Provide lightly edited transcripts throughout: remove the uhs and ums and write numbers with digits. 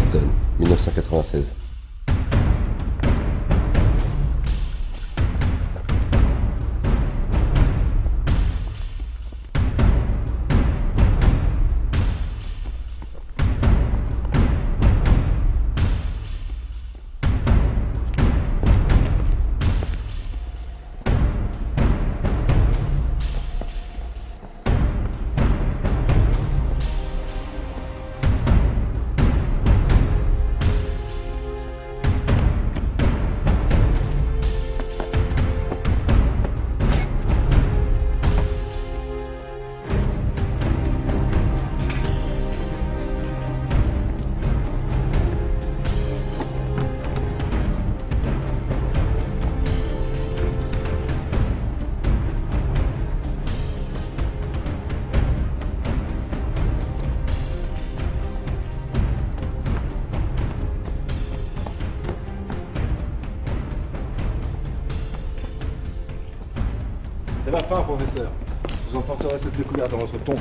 Boston, 1996. C'est la fin, professeur. Vous emporterez cette découverte dans votre tombe.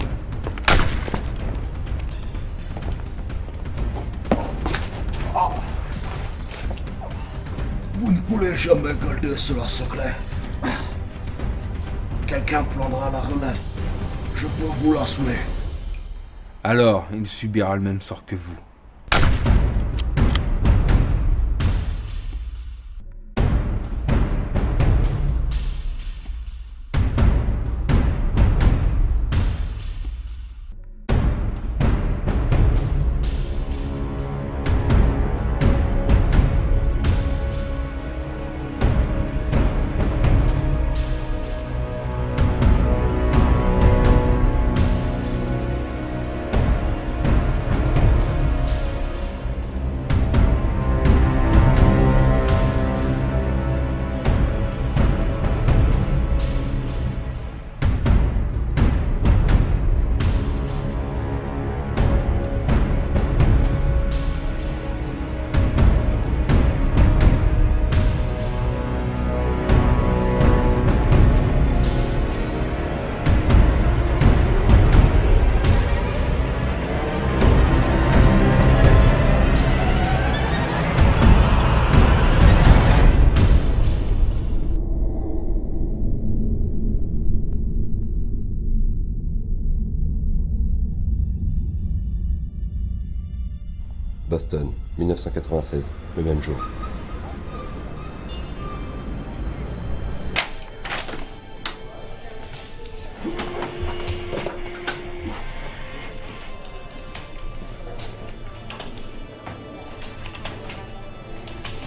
Ah. Vous ne pourrez jamais garder cela secret. Quelqu'un prendra la relève. Je peux vous l'assurer. Alors, il subira le même sort que vous. Boston, 1996, le même jour.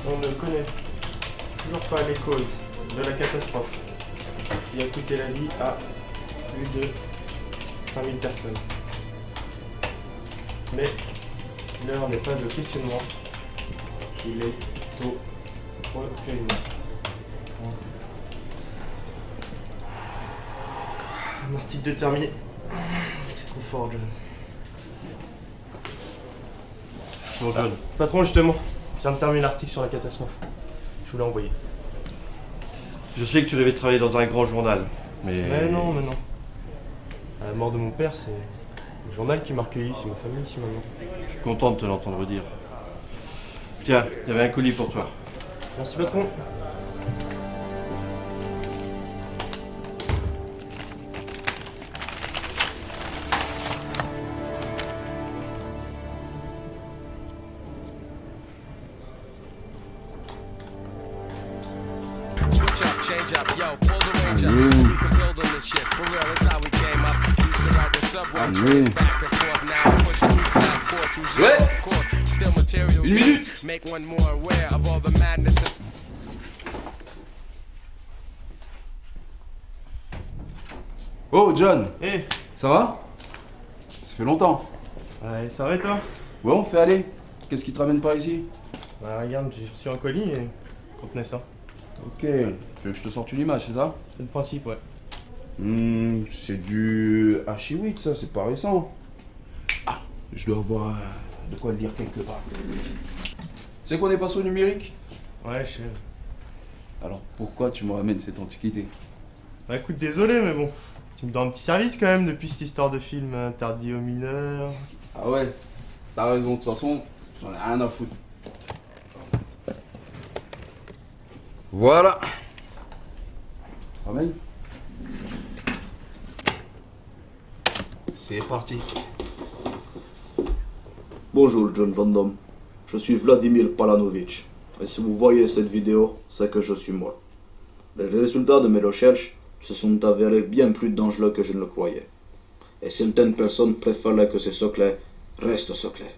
On ne connaît toujours pas les causes de la catastrophe qui a coûté la vie à plus de 5000 personnes. Mais l'heure n'est pas au questionnement, il est au recueillement. Un article de terminé. C'est trop fort, John. Bon, John. Patron, justement, je viens de terminer l'article sur la catastrophe. Je vous l'ai envoyé. Je sais que tu devais travailler dans un grand journal, mais... Mais non. À la mort de mon père, c'est le journal qui m'a recueilli, c'est ma famille ici maintenant. Je suis content de te l'entendre dire. Tiens, il y avait un colis pour toi. Merci, patron. Ouais. Une minute. Oh, John. Hé. Ça va? Ça fait longtemps. Ouais, ça va et toi? Ouais, on fait aller. Qu'est-ce qui te ramène par ici? Bah regarde, j'ai reçu un colis et contenait ça. Ok. Tu veux que je te sorte une image, c'est ça? C'est le principe, ouais. C'est du archi-8, ça, c'est pas récent. Ah, je dois avoir de quoi le lire quelque part. Tu sais qu'on est passé au numérique? Ouais, je sais. Alors pourquoi tu me ramènes cette antiquité? Bah écoute, désolé, mais bon. Tu me dois un petit service quand même depuis cette histoire de film interdit aux mineurs. Ah ouais, t'as raison, de toute façon, J'en ai rien à foutre. Voilà. Ramène. C'est parti. Bonjour John Van Damme, je suis Vladimir Palanovitch, et si vous voyez cette vidéo, c'est que je suis moi. Les résultats de mes recherches se sont avérés bien plus dangereux que je ne le croyais, et certaines personnes préféraient que ces secrets restent secrets.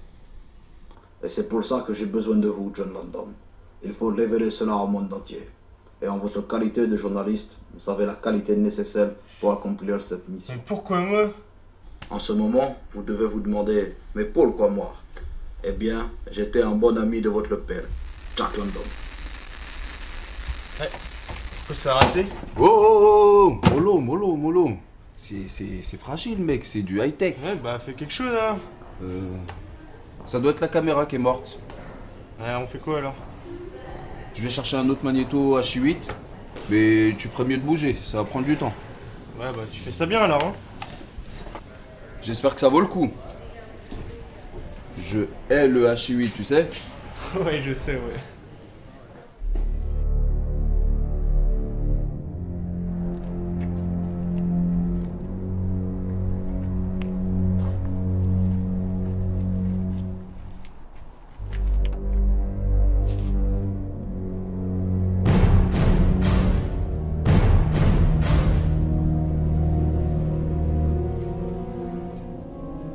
Et c'est pour ça que j'ai besoin de vous, John Van Damme. Il faut révéler cela au monde entier. Et en votre qualité de journaliste, vous avez la qualité nécessaire pour accomplir cette mission. Mais pourquoi moi? En ce moment, vous devez vous demander, mais pourquoi moi? Eh bien, j'étais un bon ami de votre père, Jack London. Faut s'arrêter. Oh, mollo. C'est fragile, mec, c'est du high-tech. Ouais, bah fais quelque chose hein. Ça doit être la caméra qui est morte. Ouais, on fait quoi alors? Je vais chercher un autre magnéto H8, mais tu ferais mieux de bouger, ça va prendre du temps. Ouais, bah tu fais ça bien alors hein. J'espère que ça vaut le coup. Je hais le H8, tu sais. Ouais, je sais, ouais.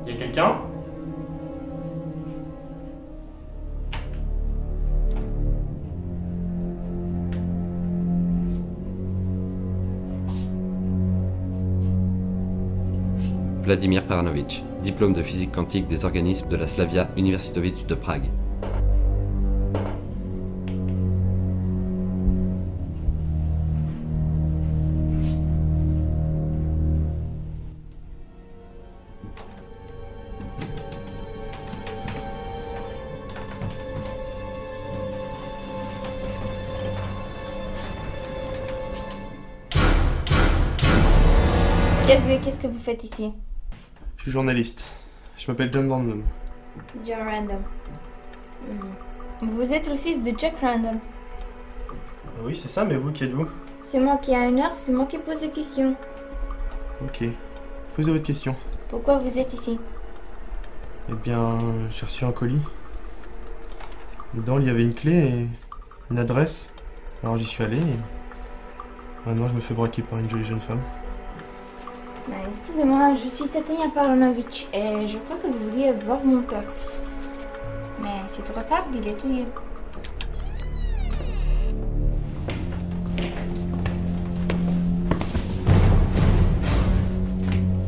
Y'a quelqu'un? Vladimir Palanovitch, diplôme de physique quantique des organismes de la Slavia Universitovic de Prague. Qu'est-ce que vous faites ici? Je suis journaliste. Je m'appelle John Random. John Random. Vous êtes le fils de Jack Random. Oui, c'est ça, mais vous, qui êtes-vous? C'est moi qui ai une heure, c'est moi qui pose les questions. Ok. Posez votre question. Pourquoi vous êtes ici? Eh bien, j'ai reçu un colis. Dedans, il y avait une clé et une adresse. Alors j'y suis allé et maintenant je me fais braquer par une jolie jeune femme. Bah, excusez-moi, je suis Tatiana Palanovitch et je crois que vous vouliez voir mon père. Mais c'est trop tard, il est tout libre.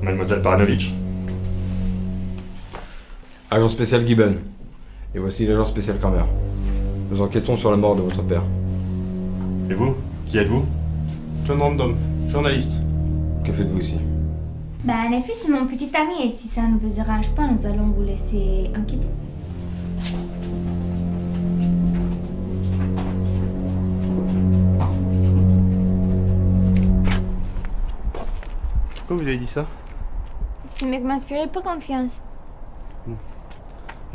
Mademoiselle Paranovitch. Agent spécial Gibbon. Et voici l'agent spécial Kramer. Nous enquêtons sur la mort de votre père. Et vous? Qui êtes-vous? John Random, journaliste. Que faites-vous ici? Bah, en effet, c'est mon petit ami et si ça ne vous dérange pas, nous allons vous laisser enquêter. Pourquoi vous avez dit ça? Ce mec m'inspirait pas confiance.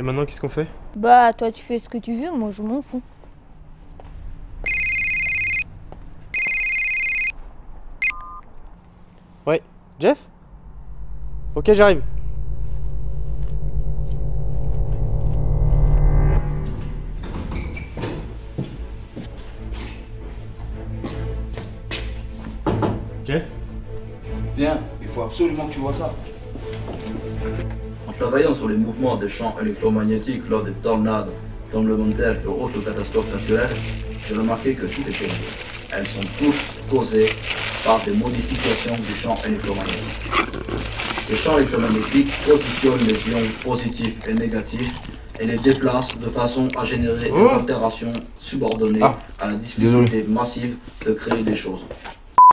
Et maintenant, qu'est-ce qu'on fait? Bah, toi tu fais ce que tu veux, moi je m'en fous. Ouais, Jeff? Ok, j'arrive. Jeff? Viens, il faut absolument que tu vois ça. En travaillant sur les mouvements des champs électromagnétiques lors des tornades, tremblements de terre et autres catastrophes naturelles, j'ai remarqué que toutes les elles sont toutes causées par des modifications du champ électromagnétique. Ce champ électromagnétique positionnent les ions positifs et négatifs et les déplace de façon à générer des altérations subordonnées à la difficulté massive de créer des choses.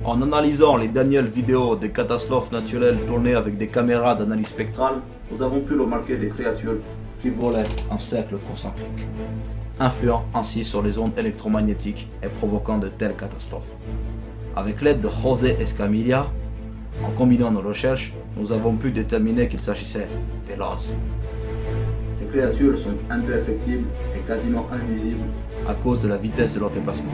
En analysant les dernières vidéos des catastrophes naturelles tournées avec des caméras d'analyse spectrale, nous avons pu remarquer des créatures qui volaient en cercle concentrique, influant ainsi sur les ondes électromagnétiques et provoquant de telles catastrophes. Avec l'aide de José Escamilla, en combinant nos recherches, nous avons pu déterminer qu'il s'agissait des Lords. Ces créatures sont imperceptibles et quasiment invisibles à cause de la vitesse de leur déplacement.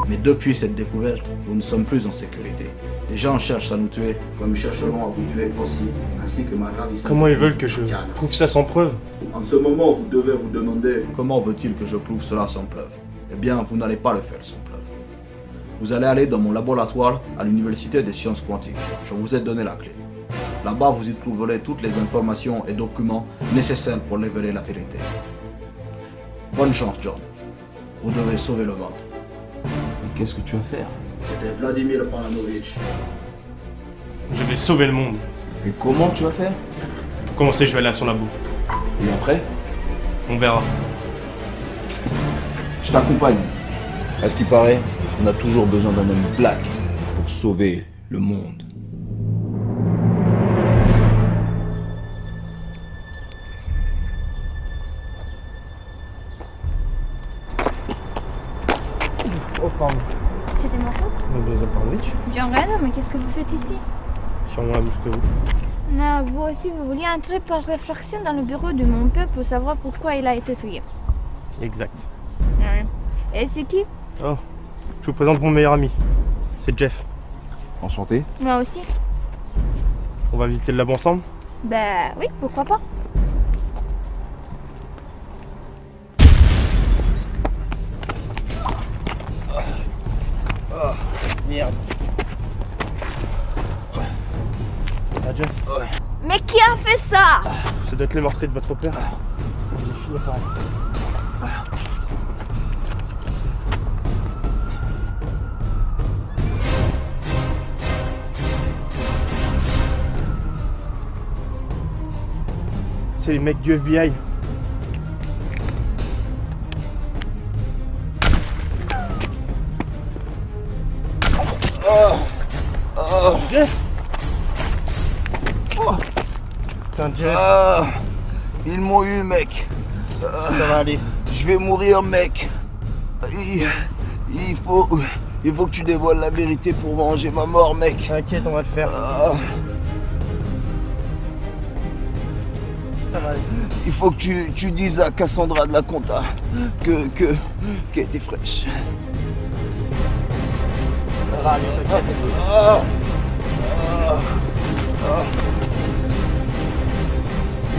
Mais depuis cette découverte, nous ne sommes plus en sécurité. Les gens cherchent à nous tuer, comme ils chercheront à vous tuer aussi, ainsi que ma ravissante... Comment ils veulent que je prouve ça sans preuve? En ce moment, vous devez vous demander comment veut-il que je prouve cela sans preuve? Eh bien, vous n'allez pas le faire sans preuve. Vous allez aller dans mon laboratoire à l'Université des sciences quantiques. Je vous ai donné la clé. Là-bas, vous y trouverez toutes les informations et documents nécessaires pour révéler la vérité. Bonne chance, John. Vous devez sauver le monde. Mais qu'est-ce que tu vas faire? C'était Vladimir Paranovitch. Je vais sauver le monde. Et comment tu vas faire? Pour commencer, je vais aller à son labo. Et après? On verra. Je t'accompagne. À ce qui paraît, on a toujours besoin d'un homme black pour sauver le monde. Oh, pardon. C'était ma faute. Mademoiselle Paranovitch, John Randall, mais qu'est-ce que vous faites ici? sûrement la bouche de vous. Non, vous aussi, vous vouliez entrer par réfraction dans le bureau de mon père pour savoir pourquoi il a été tué. Exact. Ouais. Et c'est qui? Oh, je vous présente mon meilleur ami. C'est Jeff. Enchanté. Moi aussi. On va visiter le labo ensemble? Bah oui, pourquoi pas. Merde. Ah, Jeff, Mais qui a fait ça? ça doit être le meurtrier de votre père. Il est fini par là. C'est les mecs du FBI. Jeff! Oh. Putain, Jeff, Ils m'ont eu, mec. ça va aller. Je vais mourir, mec. Il faut que tu dévoiles la vérité pour venger ma mort, mec. T'inquiète, on va le faire. Ça va aller. Il faut que tu dises à Cassandra de la Compta qu'elle était fraîche. Ça va aller, t'inquiète.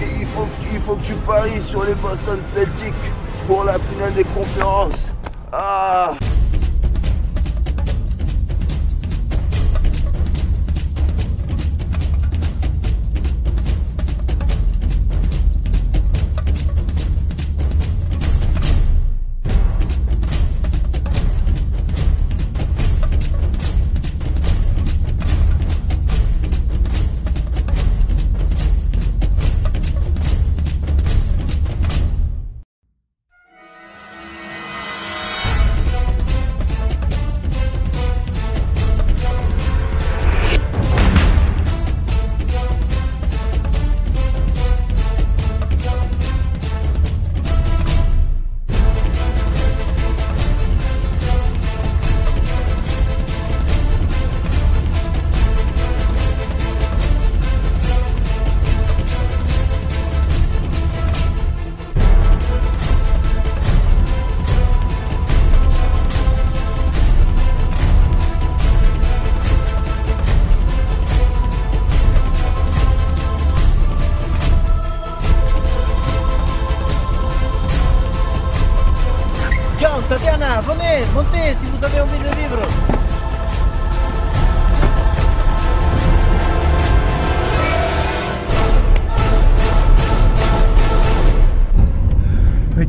Et il faut que tu paries sur les Boston Celtics pour la finale des conférences. Tatiana, venez, montez si vous avez envie de vivre.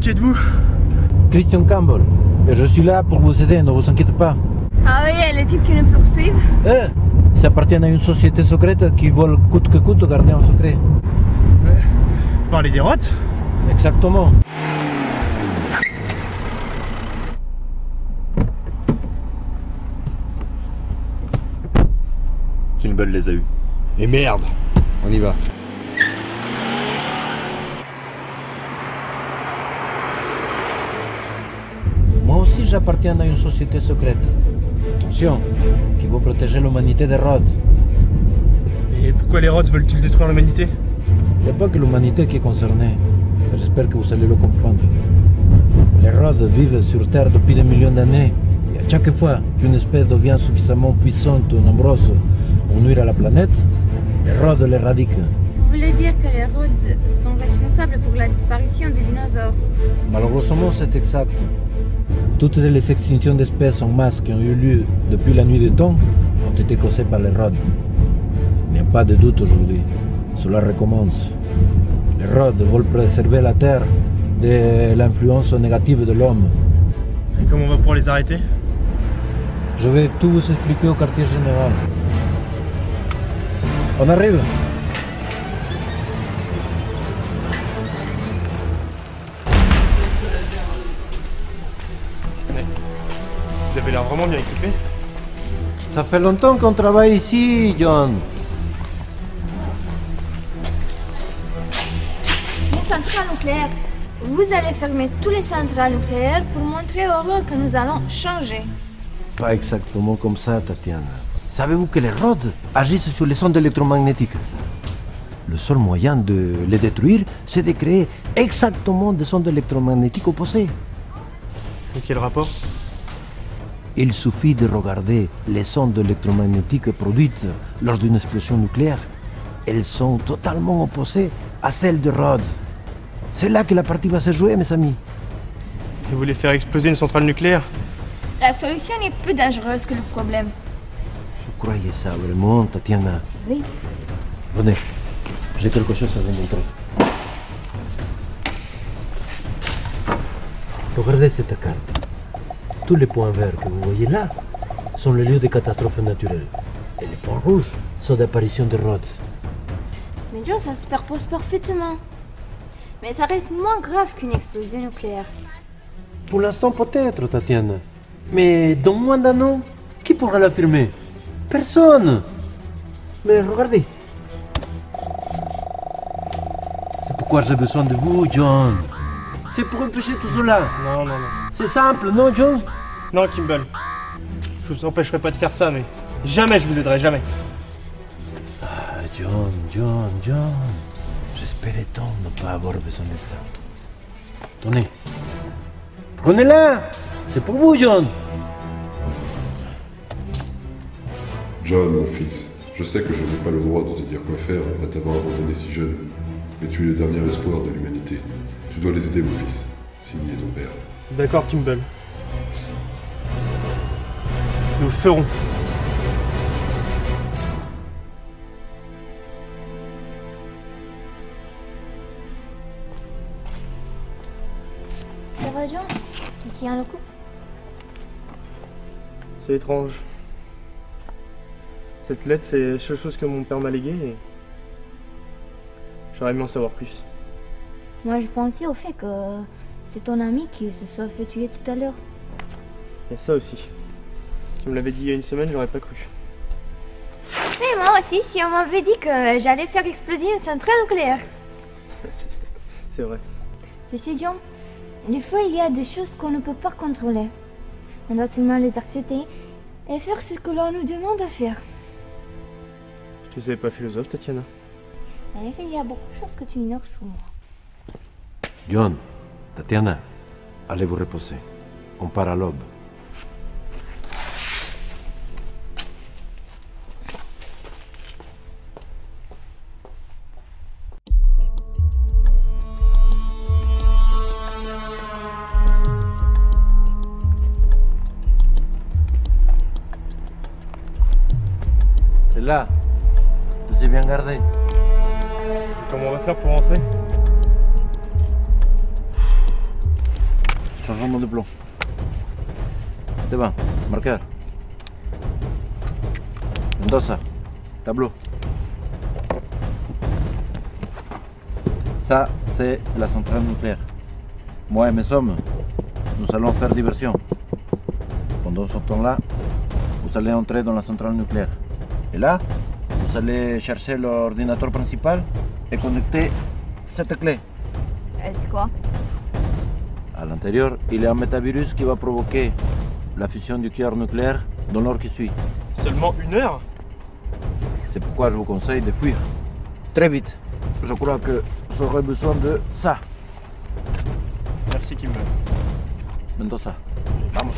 Qui êtes-vous? Christian Campbell, et je suis là pour vous aider, ne vous inquiétez pas. Ah oui, les types qui nous poursuivent. Ça appartient à une société secrète qui veut coûte que coûte garder un secret. Vous parlez des rottes? Exactement. Kimball les a eus. Et merde, on y va. Moi aussi j'appartiens à une société secrète. Attention, qui veut protéger l'humanité des rots. Et pourquoi les rottes veulent-ils détruire l'humanité? Il n'y a pas que l'humanité qui est concernée. J'espère que vous allez le comprendre. Les Rhodes vivent sur Terre depuis des millions d'années. Et à chaque fois qu'une espèce devient suffisamment puissante ou nombreuse pour nuire à la planète, les Rhodes l'éradiquent. Vous voulez dire que les Rhodes sont responsables pour la disparition des dinosaures? Malheureusement, c'est exact. Toutes les extinctions d'espèces en masse qui ont eu lieu depuis la nuit des temps ont été causées par les Rhodes. Il n'y a pas de doute aujourd'hui. Cela recommence. Les Rhodes veulent préserver la Terre de l'influence négative de l'homme. Et comment on va pouvoir les arrêter? Je vais tout vous expliquer au quartier général. On arrive. Vous avez l'air vraiment bien équipé. Ça fait longtemps qu'on travaille ici, John. Les centrales nucléaires. Vous allez fermer toutes les centrales nucléaires pour montrer aux Rhodes que nous allons changer. Pas exactement comme ça, Tatiana. Savez-vous que les Rhodes agissent sur les ondes électromagnétiques? Le seul moyen de les détruire, c'est de créer exactement des ondes électromagnétiques opposées. Et quel rapport? Il suffit de regarder les ondes électromagnétiques produites lors d'une explosion nucléaire. Elles sont totalement opposées à celles de Rhodes. C'est là que la partie va se jouer, mes amis. Vous voulez faire exploser une centrale nucléaire? La solution est plus dangereuse que le problème. Vous croyez ça vraiment, Tatiana? Oui. Venez, j'ai quelque chose à vous montrer. Regardez cette carte. Tous les points verts que vous voyez là sont les lieux de catastrophes naturelles. Et les points rouges sont d'apparition de Rhodes. Mais John, ça se superpose parfaitement. Mais ça reste moins grave qu'une explosion nucléaire. Pour l'instant, peut-être, Tatiana. Mais dans moins d'un an, qui pourra l'affirmer? Personne. Mais regardez. C'est pourquoi j'ai besoin de vous, John. C'est pour empêcher tout cela. Non. C'est simple, non, John? Non, Kimball. Je vous empêcherai pas de faire ça, mais jamais je vous aiderai, jamais. Ah, John. J'espérais tant ne pas avoir besoin de ça. Tenez. Prenez-la. C'est pour vous, John. John, mon fils, je sais que je n'ai pas le droit de te dire quoi faire après t'avoir abandonné si jeune, mais tu es le dernier espoir de l'humanité. Tu dois les aider, mon fils. Signé ton père. D'accord, Kimball. Nous le ferons. Ça va, John? Tu tiens le coup? C'est étrange. Cette lettre, c'est la seule chose que mon père m'a léguée et j'aurais aimé en savoir plus. Moi, je pensais au fait que c'est ton ami qui se soit fait tuer tout à l'heure. Il y a ça aussi. Tu me l'avais dit il y a une semaine, j'aurais pas cru. Mais moi aussi, si on m'avait dit que j'allais faire exploser une centrale nucléaire. C'est vrai. Je sais, John, des fois, il y a des choses qu'on ne peut pas contrôler. On doit seulement les accepter et faire ce que l'on nous demande à faire. Je te savais pas philosophe, Tatiana. En effet, il y a beaucoup de choses que tu ignores sur moi. John, Tatiana, allez vous reposer. On part à l'aube. C'est là. Je suis bien gardé. Et comment on va faire pour rentrer? Changement de plomb. Esteban, marqueur. Mendoza, tableau. Ça, c'est la centrale nucléaire. Moi et mes hommes, nous allons faire diversion. Pendant ce temps-là, vous allez entrer dans la centrale nucléaire. Et là, vous allez chercher l'ordinateur principal et connecter cette clé. C'est quoi? À l'intérieur, il y a un métavirus qui va provoquer la fusion du cœur nucléaire dans l'heure qui suit. Seulement 1 heure? C'est pourquoi je vous conseille de fuir. Très vite. Je crois que vous aurez besoin de ça. Mendoza, vamos.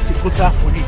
C'est trop tard pour lui.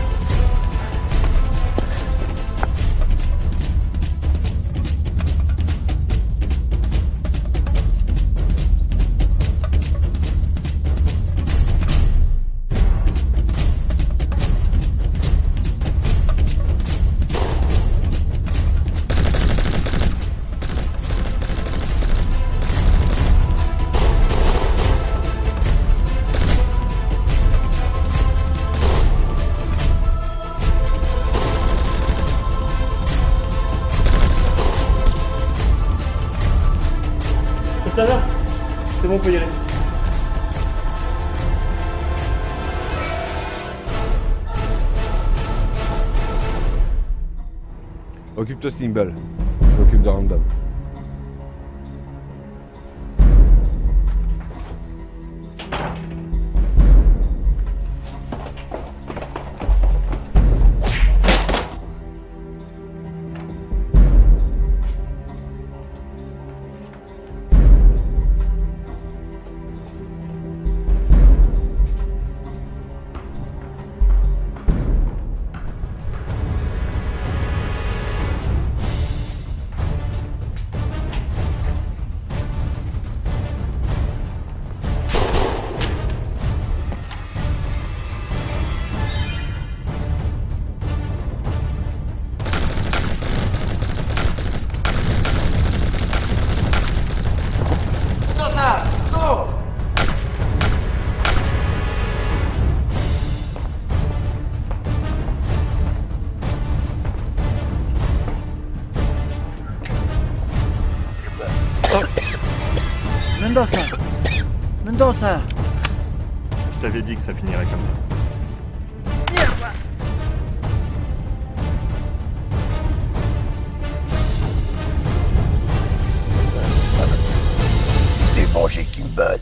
C'est bon, on peut y aller. Occupe-toi de Slimble. Je m'occupe de Random. Mendoza! Mendoza! Je t'avais dit que ça finirait comme ça. Débranché Kimball.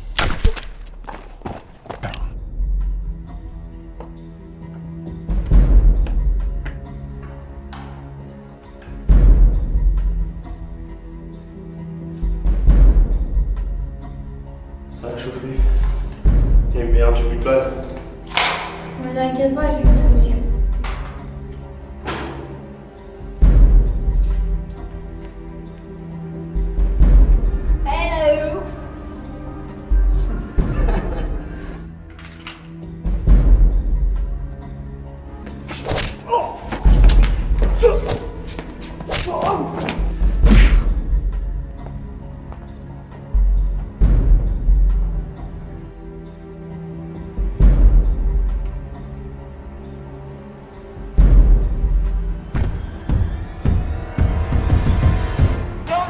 Ça a chauffé. Et merde, j'ai plus de balles. Ne t'inquiète pas, j'ai une solution. Hello!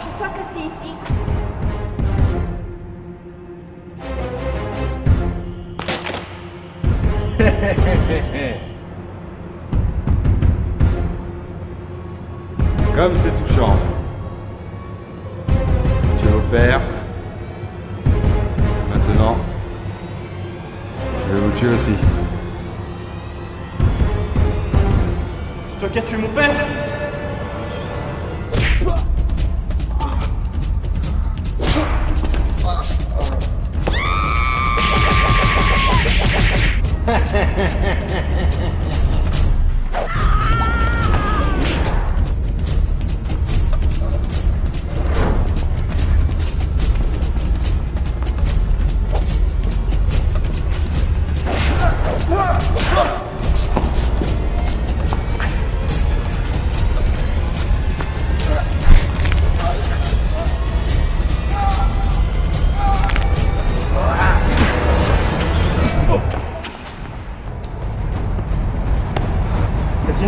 Je crois que c'est ici. Comme c'est touchant. Tu es au père. Maintenant, je vais vous tuer aussi. C'est toi qui as tué mon père?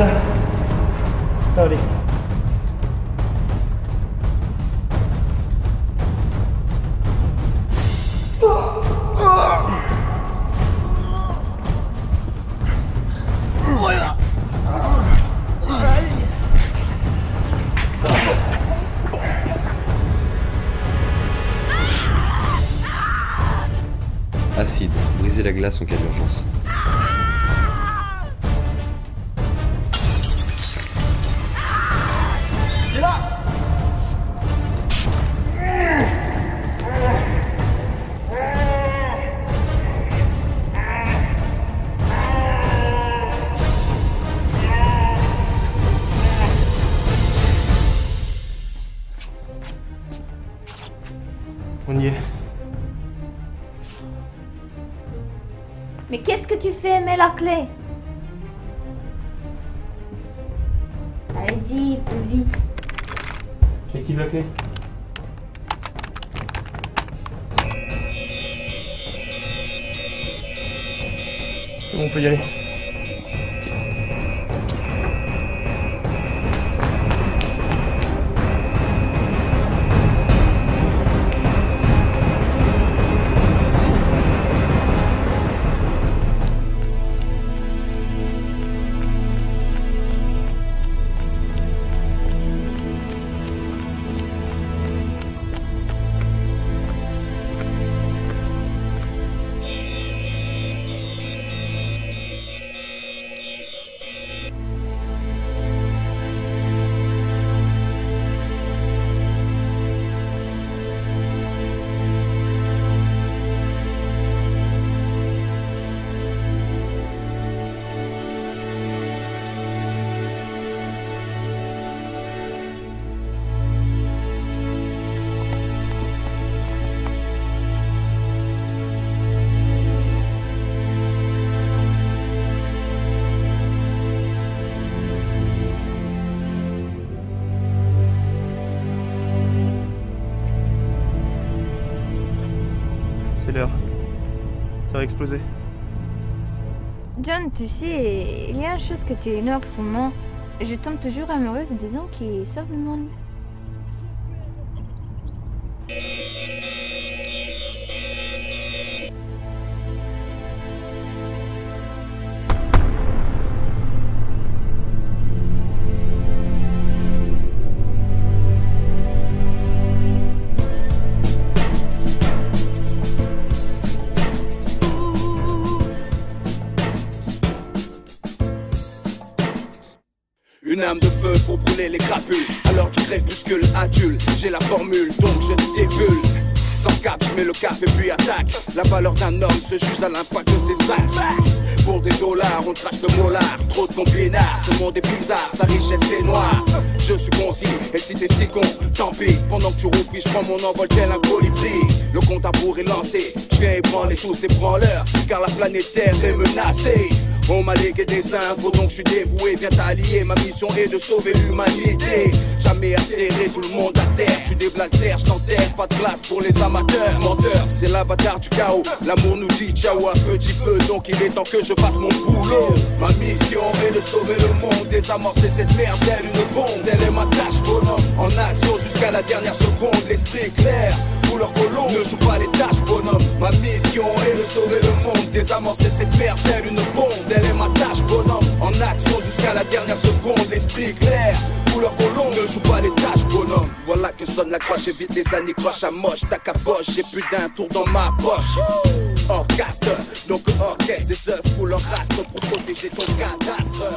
bien. Ça va aller. Acide, briser la glace en cas d'urgence. On y est. Mais qu'est-ce que tu fais? Mets la clé. Allez-y, plus vite. Active la clé. C'est bon, on peut y aller. C'est l'heure. Ça va exploser. John, tu sais, il y a une chose que tu ignores sûrement. Je tombe toujours amoureuse des gens qui sauvent le monde. Une arme de feu pour brûler les crapules. Alors du crépuscule adulte, j'ai la formule, donc je stipule. Sans cap, je mets le cap et puis attaque. La valeur d'un homme se juge à l'impact de ses actes. Pour des dollars, on trache de molars. Trop de compinards, ce monde est bizarre, sa richesse est noire. Je suis concis, et si t'es si con, tant pis. Pendant que tu roupilles, je prends mon envol tel un colibri. Le compte à rebours est lancé, je viens ébranler tous ces branleurs. Car la planète Terre est menacée. On m'a légué des infos, donc je suis dévoué, viens t'allier. Ma mission est de sauver l'humanité. Jamais atterré, tout le monde à terre. Tu déblatères, je t'enterre, pas de place pour les amateurs. Menteur, c'est l'avatar du chaos. L'amour nous dit ciao à petit feu, donc il est temps que je fasse mon boulot. Ma mission est de sauver le monde, désamorcer cette merde telle une bombe. Elle est ma tâche, bonhomme, en action jusqu'à la dernière seconde. L'esprit clair, couleur colombe, ne joue pas les tâches, bonhomme. Ma mission est de sauver le monde, désamorcer cette merde telle une bombe. Elle est ma tâche, bonhomme, en action jusqu'à la dernière seconde. L'esprit clair, couleur colombe, ne joue pas les tâches, bonhomme. Voilà que sonne la cloche, évite les années cloche à moche. Ta caboche, j'ai plus d'un tour dans ma poche. Orchestre, donc orchestre, des œuvres couleur rastre pour protéger ton cadastre.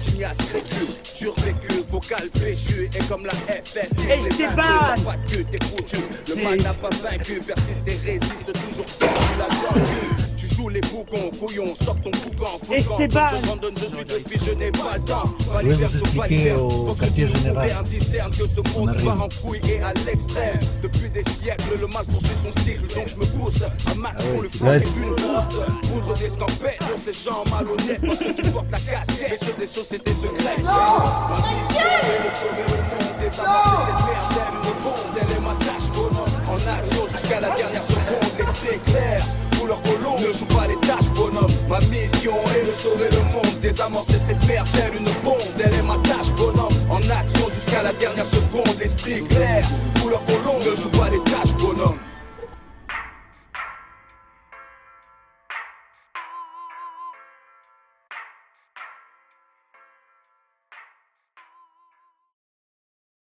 Tu n'y as scrupule, survécu, vocal péchu. Et comme la FN, Hey, les Stéphane, t'as pas de queue, t'es foutu. Le mal n'a pas vaincu, persiste et résiste toujours. Tu l'as vaincu. Tu joues les bougons, couillon, sors ton boucan. Esteban, je randonne, je suis de vie, je n'ai pas le temps. Je vais vous expliquer au quartier général. Discerne que ce monde part en couille et à l'extrême. Depuis des siècles, le mal poursuit son cycle. Donc je me pousse à max pour le fond et une boost. Poudre des scampettes pour ces gens malhonnêtes. Pas ceux qui portent la casquette, mais ceux des sociétés secrètes. Ma mission est de sauver le monde, désamorcer cette merde telle une bombe. Elle est ma tâche, bonhomme, en action jusqu'à la dernière seconde. L'esprit clair, couleur colombe. Ne joue pas les tâches bonhomme, ma mission est de sauver le monde, désamorcer cette merde telle une bombe.